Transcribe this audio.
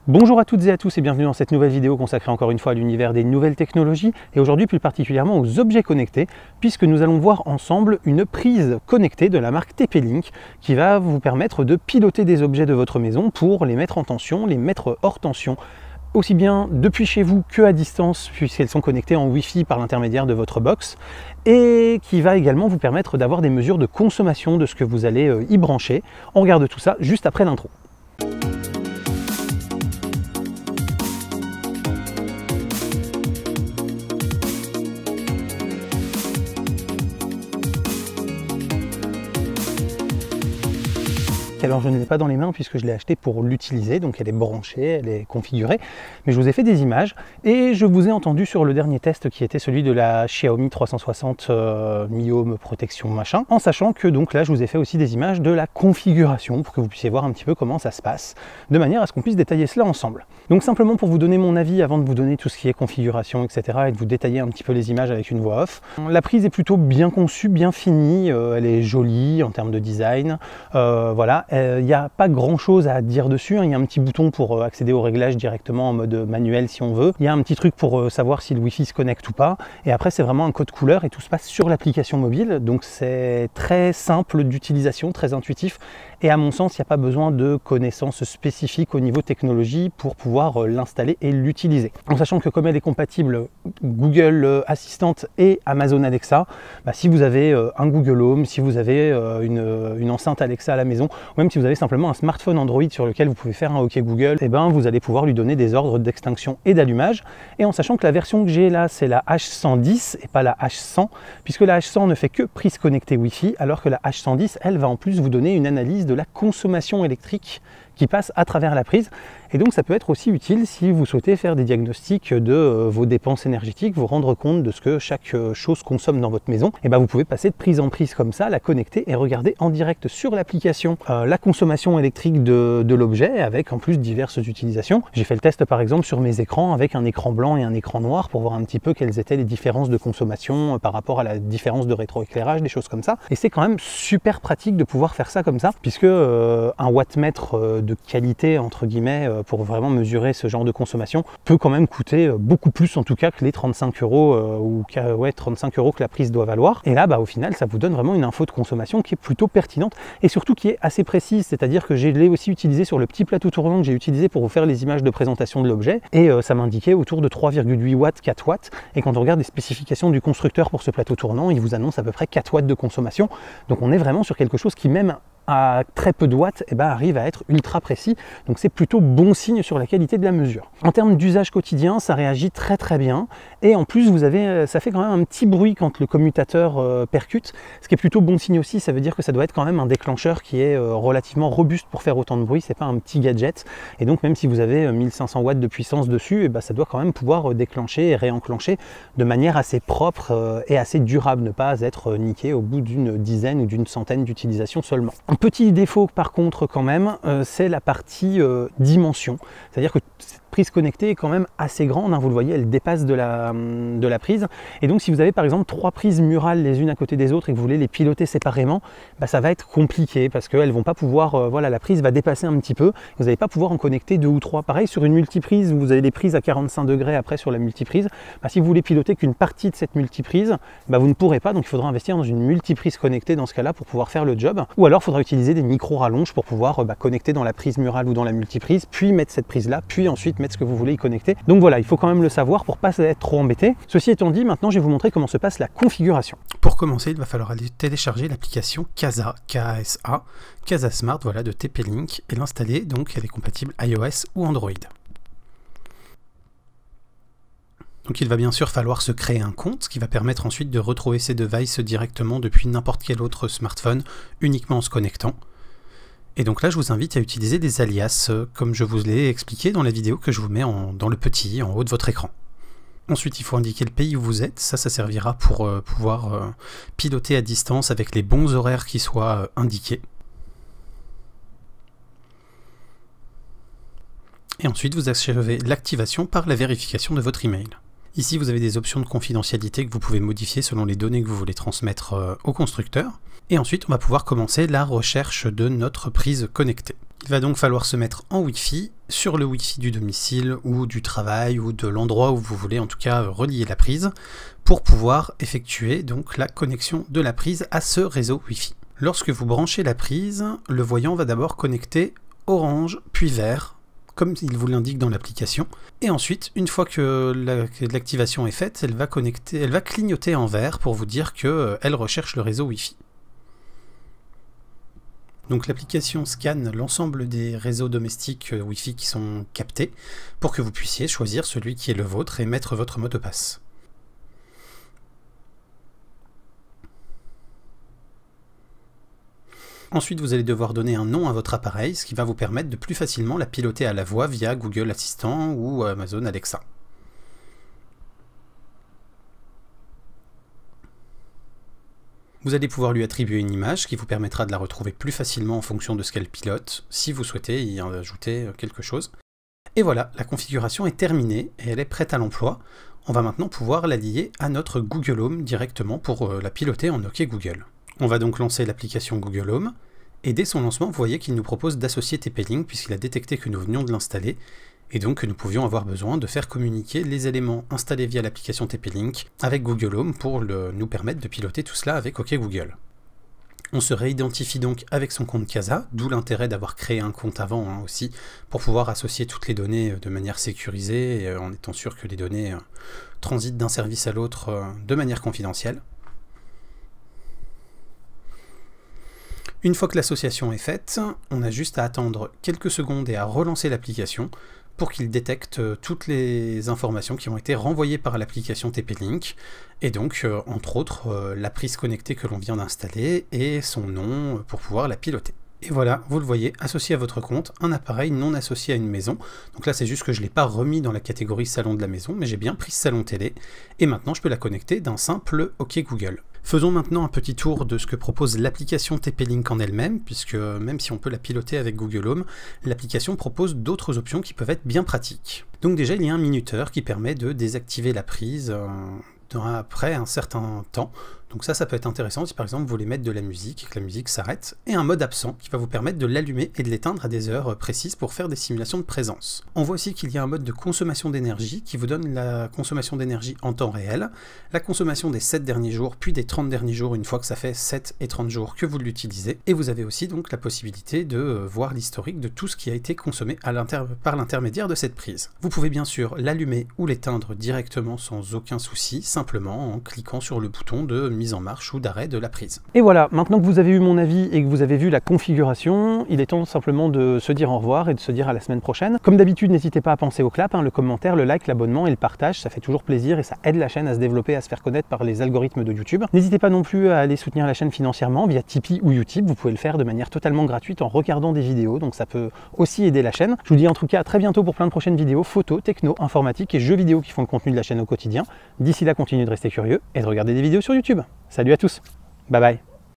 Bonjour à toutes et à tous et bienvenue dans cette nouvelle vidéo consacrée encore une fois à l'univers des nouvelles technologies et aujourd'hui plus particulièrement aux objets connectés puisque nous allons voir ensemble une prise connectée de la marque TP-Link qui va vous permettre de piloter des objets de votre maison pour les mettre en tension, les mettre hors tension, aussi bien depuis chez vous que à distance puisqu'elles sont connectées en Wi-Fi par l'intermédiaire de votre box et qui va également vous permettre d'avoir des mesures de consommation de ce que vous allez y brancher. On regarde tout ça juste après l'intro. Alors je ne l'ai pas dans les mains puisque je l'ai acheté pour l'utiliser, donc elle est branchée, elle est configurée, mais je vous ai fait des images et je vous ai entendu sur le dernier test qui était celui de la Xiaomi 360 Mi Home protection machin, en sachant que donc là je vous ai fait aussi des images de la configuration pour que vous puissiez voir un petit peu comment ça se passe, de manière à ce qu'on puisse détailler cela ensemble. Donc simplement pour vous donner mon avis avant de vous donner tout ce qui est configuration, etc. et de vous détailler un petit peu les images avec une voix off. La prise est plutôt bien conçue, bien finie, elle est jolie en termes de design, voilà. Il n'y a pas grand chose à dire dessus, il y a un petit bouton pour accéder au réglage directement en mode manuel si on veut. Il y a un petit truc pour savoir si le Wi-Fi se connecte ou pas. Et après c'est vraiment un code couleur et tout se passe sur l'application mobile. Donc c'est très simple d'utilisation, très intuitif. Et à mon sens, il n'y a pas besoin de connaissances spécifiques au niveau technologie pour pouvoir l'installer et l'utiliser. En sachant que comme elle est compatible Google Assistant et Amazon Alexa, si vous avez un Google Home, si vous avez une enceinte Alexa à la maison, ou même si vous avez simplement un smartphone Android sur lequel vous pouvez faire un OK Google, et vous allez pouvoir lui donner des ordres d'extinction et d'allumage. Et en sachant que la version que j'ai là, c'est la H110 et pas la H100, puisque la H100 ne fait que prise connectée Wi-Fi, alors que la H110, elle va en plus vous donner une analyse de la consommation électrique qui passe à travers la prise. Et donc ça peut être aussi utile si vous souhaitez faire des diagnostics de vos dépenses énergétiques, vous rendre compte de ce que chaque chose consomme dans votre maison. Et vous pouvez passer de prise en prise comme ça, la connecter et regarder en direct sur l'application la consommation électrique de l'objet avec en plus diverses utilisations. J'ai fait le test par exemple sur mes écrans avec un écran blanc et un écran noir pour voir un petit peu quelles étaient les différences de consommation par rapport à la différence de rétroéclairage, des choses comme ça. Et c'est quand même super pratique de pouvoir faire ça comme ça puisque un wattmètre de qualité entre guillemets pour vraiment mesurer ce genre de consommation peut quand même coûter beaucoup plus en tout cas que les 35 euros ou 35 euros que la prise doit valoir. Et là au final ça vous donne vraiment une info de consommation qui est plutôt pertinente et surtout qui est assez précise, c'est-à-dire que je l'ai aussi utilisé sur le petit plateau tournant que j'ai utilisé pour vous faire les images de présentation de l'objet et ça m'indiquait autour de 3,8 watts, 4 watts et quand on regarde les spécifications du constructeur pour ce plateau tournant, il vous annonce à peu près 4 watts de consommation. Donc on est vraiment sur quelque chose qui même à très peu de watts arrive à être ultra précis, donc c'est plutôt bon signe sur la qualité de la mesure. En termes d'usage quotidien, ça réagit très très bien et en plus ça fait quand même un petit bruit quand le commutateur percute, ce qui est plutôt bon signe aussi. Ça veut dire que ça doit être quand même un déclencheur qui est relativement robuste pour faire autant de bruit, c'est pas un petit gadget et donc même si vous avez 1500 watts de puissance dessus, ça doit quand même pouvoir déclencher et réenclencher de manière assez propre et assez durable, ne pas être niqué au bout d'une dizaine ou d'une centaine d'utilisations seulement. Un petit défaut par contre quand même, c'est la partie dimension, c'est-à-dire que cette prise connectée est quand même assez grande, vous le voyez, elle dépasse de la prise et donc si vous avez par exemple 3 prises murales les unes à côté des autres et que vous voulez les piloter séparément, ça va être compliqué parce qu'elles vont pas pouvoir, la prise va dépasser un petit peu, vous n'allez pas pouvoir en connecter 2 ou 3. Pareil sur une multiprise où vous avez des prises à 45 degrés après sur la multiprise, si vous voulez piloter qu'une partie de cette multiprise, vous ne pourrez pas, donc il faudra investir dans une multiprise connectée dans ce cas-là pour pouvoir faire le job, ou alors il faudra utiliser des micro-rallonges pour pouvoir connecter dans la prise murale ou dans la multiprise, puis mettre cette prise là, puis ensuite mettre ce que vous voulez y connecter. Donc voilà, il faut quand même le savoir pour pas être trop embêté. Ceci étant dit, maintenant je vais vous montrer comment se passe la configuration. Pour commencer, il va falloir aller télécharger l'application Kasa, K-A-S-A, Kasa Smart, voilà, de TP-Link et l'installer, donc elle est compatible iOS ou Android. Donc il va bien sûr falloir se créer un compte, ce qui va permettre ensuite de retrouver ces devices directement depuis n'importe quel autre smartphone, uniquement en se connectant. Et donc là je vous invite à utiliser des alias, comme je vous l'ai expliqué dans la vidéo que je vous mets dans le petit, en haut de votre écran. Ensuite il faut indiquer le pays où vous êtes, ça servira pour pouvoir piloter à distance avec les bons horaires qui soient indiqués. Et ensuite vous achevez l'activation par la vérification de votre email. Ici, vous avez des options de confidentialité que vous pouvez modifier selon les données que vous voulez transmettre au constructeur. Et ensuite, on va pouvoir commencer la recherche de notre prise connectée. Il va donc falloir se mettre en Wi-Fi, sur le Wi-Fi du domicile ou du travail ou de l'endroit où vous voulez en tout cas relier la prise pour pouvoir effectuer donc la connexion de la prise à ce réseau Wi-Fi. Lorsque vous branchez la prise, le voyant va d'abord connecter orange puis vert, comme il vous l'indique dans l'application. Et ensuite, une fois que l'activation est faite, elle va clignoter en vert pour vous dire qu'elle recherche le réseau Wi-Fi. Donc l'application scanne l'ensemble des réseaux domestiques Wi-Fi qui sont captés pour que vous puissiez choisir celui qui est le vôtre et mettre votre mot de passe. Ensuite, vous allez devoir donner un nom à votre appareil, ce qui va vous permettre de plus facilement la piloter à la voix via Google Assistant ou Amazon Alexa. Vous allez pouvoir lui attribuer une image qui vous permettra de la retrouver plus facilement en fonction de ce qu'elle pilote, si vous souhaitez y ajouter quelque chose. Et voilà, la configuration est terminée et elle est prête à l'emploi. On va maintenant pouvoir la lier à notre Google Home directement pour la piloter en OK Google. On va donc lancer l'application Google Home, et dès son lancement, vous voyez qu'il nous propose d'associer TP-Link puisqu'il a détecté que nous venions de l'installer, et donc que nous pouvions avoir besoin de faire communiquer les éléments installés via l'application TP-Link avec Google Home pour nous permettre de piloter tout cela avec OK Google. On se réidentifie donc avec son compte Casa, d'où l'intérêt d'avoir créé un compte avant aussi, pour pouvoir associer toutes les données de manière sécurisée, en étant sûr que les données transitent d'un service à l'autre de manière confidentielle. Une fois que l'association est faite, on a juste à attendre quelques secondes et à relancer l'application pour qu'il détecte toutes les informations qui ont été renvoyées par l'application TP-Link, et donc, entre autres, la prise connectée que l'on vient d'installer et son nom pour pouvoir la piloter. Et voilà, vous le voyez, associé à votre compte, un appareil non associé à une maison. Donc là, c'est juste que je ne l'ai pas remis dans la catégorie salon de la maison, mais j'ai bien pris salon télé, et maintenant je peux la connecter d'un simple OK Google. Faisons maintenant un petit tour de ce que propose l'application TP-Link en elle-même, puisque même si on peut la piloter avec Google Home, l'application propose d'autres options qui peuvent être bien pratiques. Donc déjà, il y a un minuteur qui permet de désactiver la prise après un certain temps. Donc ça peut être intéressant si par exemple vous voulez mettre de la musique et que la musique s'arrête, et un mode absent qui va vous permettre de l'allumer et de l'éteindre à des heures précises pour faire des simulations de présence. On voit aussi qu'il y a un mode de consommation d'énergie qui vous donne la consommation d'énergie en temps réel, la consommation des 7 derniers jours, puis des 30 derniers jours une fois que ça fait 7 et 30 jours que vous l'utilisez, et vous avez aussi donc la possibilité de voir l'historique de tout ce qui a été consommé par l'intermédiaire de cette prise. Vous pouvez bien sûr l'allumer ou l'éteindre directement sans aucun souci, simplement en cliquant sur le bouton de mise en marche ou d'arrêt de la prise. Et voilà, maintenant que vous avez eu mon avis et que vous avez vu la configuration, il est temps simplement de se dire au revoir et de se dire à la semaine prochaine. Comme d'habitude, n'hésitez pas à penser au clap, le commentaire, le like, l'abonnement et le partage, ça fait toujours plaisir et ça aide la chaîne à se développer, à se faire connaître par les algorithmes de YouTube. N'hésitez pas non plus à aller soutenir la chaîne financièrement via Tipeee ou Utip, vous pouvez le faire de manière totalement gratuite en regardant des vidéos, donc ça peut aussi aider la chaîne. Je vous dis en tout cas à très bientôt pour plein de prochaines vidéos, photos, techno, informatique et jeux vidéo qui font le contenu de la chaîne au quotidien. D'ici là, continuez de rester curieux et de regarder des vidéos sur YouTube. Salut à tous, bye bye.